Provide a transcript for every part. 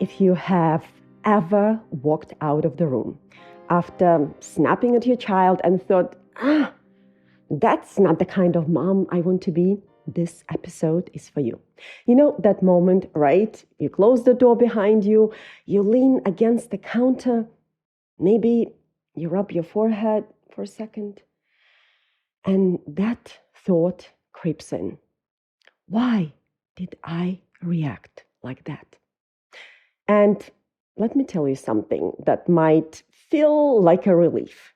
if you have ever walked out of the room after snapping at your child and thought, that's not the kind of mom I want to be, this episode is for you. You know that moment, right? You close the door behind you, you lean against the counter, maybe you rub your forehead for a second, and that thought creeps in. Why did I react like that? And let me tell you something that might feel like a relief.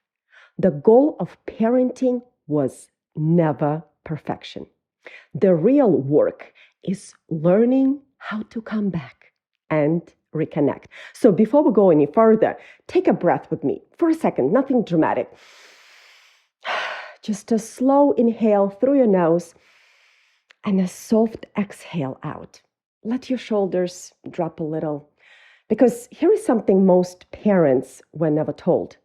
The goal of parenting was never perfection. The real work is learning how to come back and reconnect. So before we go any further, take a breath with me for a second, nothing dramatic. Just a slow inhale through your nose and a soft exhale out. Let your shoulders drop a little. Because here is something most parents were never told.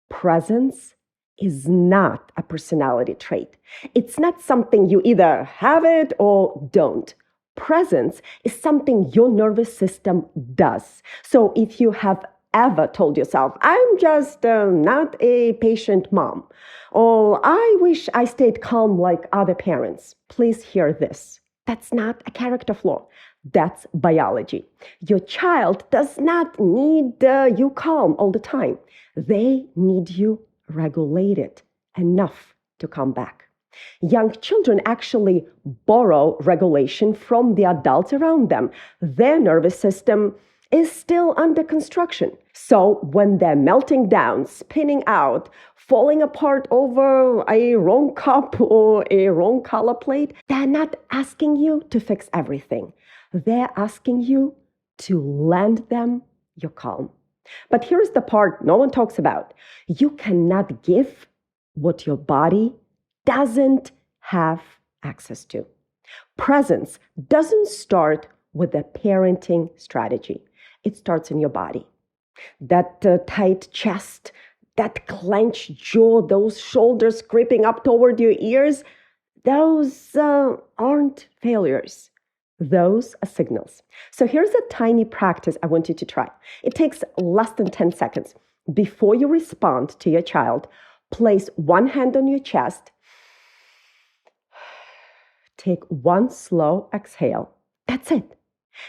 Presence is not a personality trait. It's not something you either have it or don't. Presence is something your nervous system does. So if you have ever told yourself, I'm just not a patient mom, or I wish I stayed calm like other parents, please hear this. That's not a character flaw. That's biology. Your child does not need you calm all the time. They need you regulated enough to come back. Young children actually borrow regulation from the adults around them. Their nervous system is still under construction. So when they're melting down, spinning out, falling apart over a wrong cup or a wrong color plate, they're not asking you to fix everything. They're asking you to lend them your calm. But here's the part no one talks about. You cannot give what your body doesn't have access to. Presence doesn't start with a parenting strategy. It starts in your body. That tight chest, that clenched jaw, those shoulders creeping up toward your ears, those aren't failures. Those are signals. So here's a tiny practice I want you to try. It takes less than 10 seconds. Before you respond to your child, place one hand on your chest. Take one slow exhale. That's it.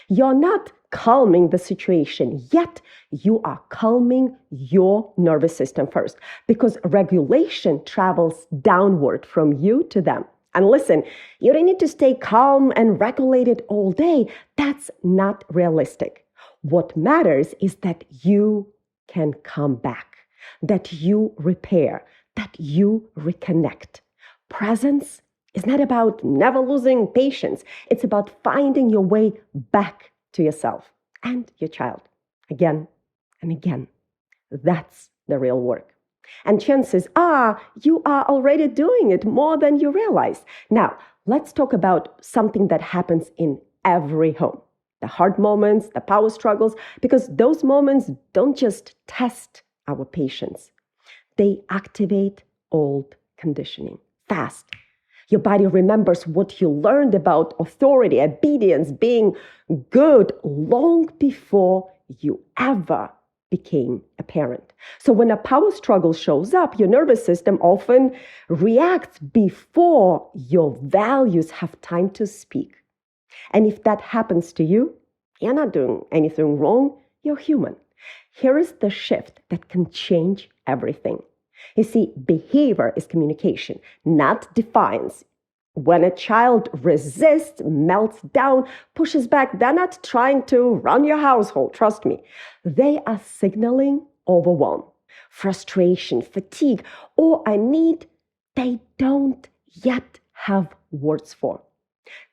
You're not calming the situation, yet you are calming your nervous system first, because regulation travels downward from you to them. And listen, you don't need to stay calm and regulated all day. That's not realistic. What matters is that you can come back, that you repair, that you reconnect. Presence is not about never losing patience. It's about finding your way back to yourself and your child again and again. That's the real work. And chances are you are already doing it more than you realize. Now, let's talk about something that happens in every home. The hard moments, the power struggles, because those moments don't just test our patience. They activate old conditioning fast. Your body remembers what you learned about authority, obedience, being good long before you ever became a parent. So when a power struggle shows up, your nervous system often reacts before your values have time to speak. And if that happens to you, you're not doing anything wrong, you're human. Here is the shift that can change everything. You see, behavior is communication, not defiance. When a child resists, melts down, pushes back, they're not trying to run your household, trust me. They are signaling overwhelm, frustration, fatigue, or a need they don't yet have words for.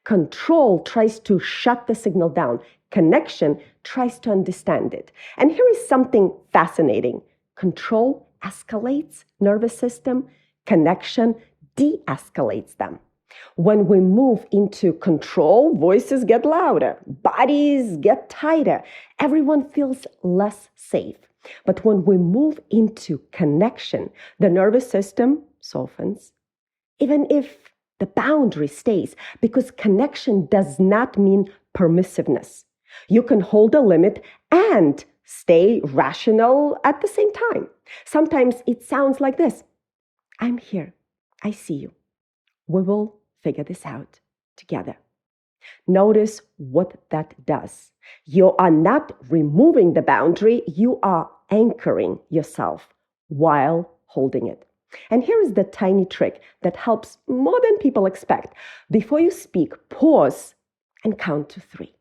Control tries to shut the signal down. Connection tries to understand it. And here is something fascinating. Control escalates nervous system. Connection de-escalates them. When we move into control, voices get louder, bodies get tighter, everyone feels less safe. But when we move into connection, the nervous system softens, even if the boundary stays, because connection does not mean permissiveness. You can hold a limit and stay rational at the same time. Sometimes it sounds like this: I'm here. I see you. We will figure this out together. Notice what that does. You are not removing the boundary, you are anchoring yourself while holding it. And here is the tiny trick that helps more than people expect. Before you speak, pause and count to 3.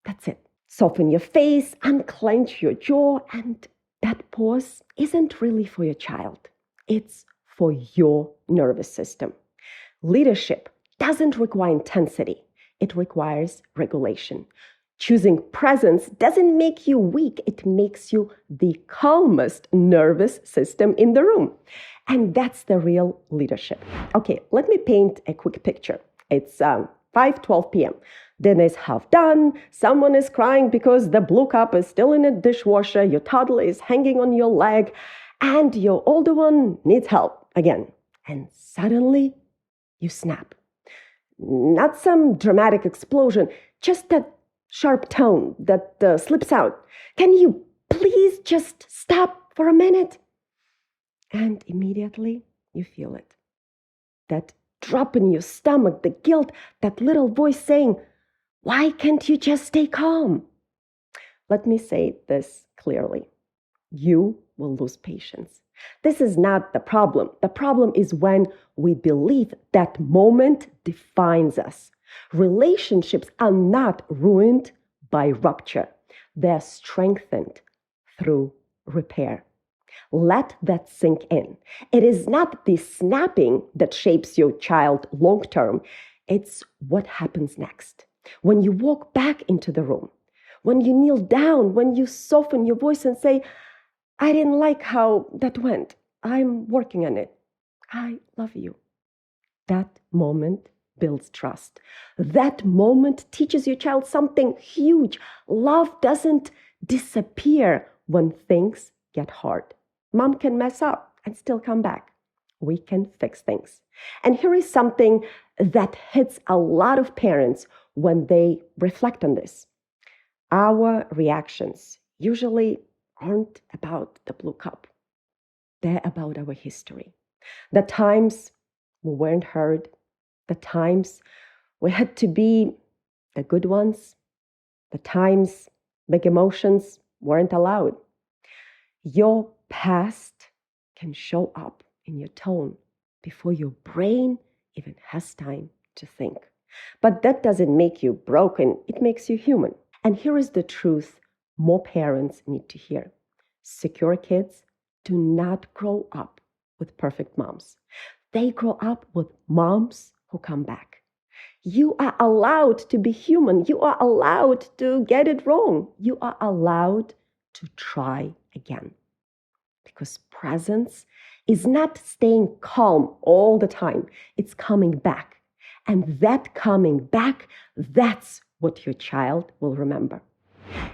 That's it. Soften your face, unclench your jaw, and that pause isn't really for your child. It's for your nervous system. Leadership doesn't require intensity. It requires regulation. Choosing presence doesn't make you weak. It makes you the calmest nervous system in the room. And that's the real leadership. Okay, let me paint a quick picture. It's 5:12 p.m. Dinner is half done. Someone is crying because the blue cup is still in a dishwasher. Your toddler is hanging on your leg. And your older one needs help again. And suddenly, you snap. Not some dramatic explosion, just that sharp tone that slips out. Can you please just stop for a minute? And immediately you feel it. That drop in your stomach, the guilt, that little voice saying, why can't you just stay calm? Let me say this clearly. You will lose patience. This is not the problem. The problem is when we believe that moment defines us. Relationships are not ruined by rupture. They're strengthened through repair. Let that sink in. It is not the snapping that shapes your child long term. It's what happens next. When you walk back into the room, when you kneel down, when you soften your voice and say, I didn't like how that went. I'm working on it. I love you. That moment builds trust. That moment teaches your child something huge. Love doesn't disappear when things get hard. Mom can mess up and still come back. We can fix things. And here is something that hits a lot of parents when they reflect on this. Our reactions usually aren't about the blue cup. They're about our history. The times we weren't heard, the times we had to be the good ones, the times big emotions weren't allowed. Your past can show up in your tone before your brain even has time to think. But that doesn't make you broken, it makes you human. And here is the truth more parents need to hear. Secure kids do not grow up with perfect moms. They grow up with moms who come back. You are allowed to be human. You are allowed to get it wrong. You are allowed to try again. Because presence is not staying calm all the time. It's coming back. And that coming back, that's what your child will remember.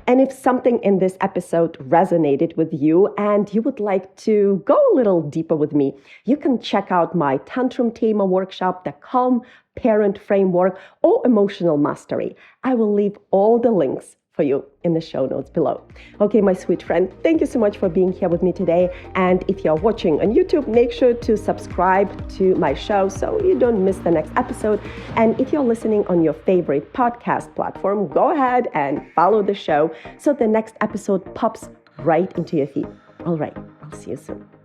And if something in this episode resonated with you and you would like to go a little deeper with me, you can check out my Tantrum Tamer workshop, the Calm Parent Framework, or Emotional Mastery. I will leave all the links for you in the show notes below. Okay, my sweet friend, thank you so much for being here with me today. And if you're watching on YouTube, make sure to subscribe to my show so you don't miss the next episode. And if you're listening on your favorite podcast platform, go ahead and follow the show so the next episode pops right into your feed. All right, I'll see you soon.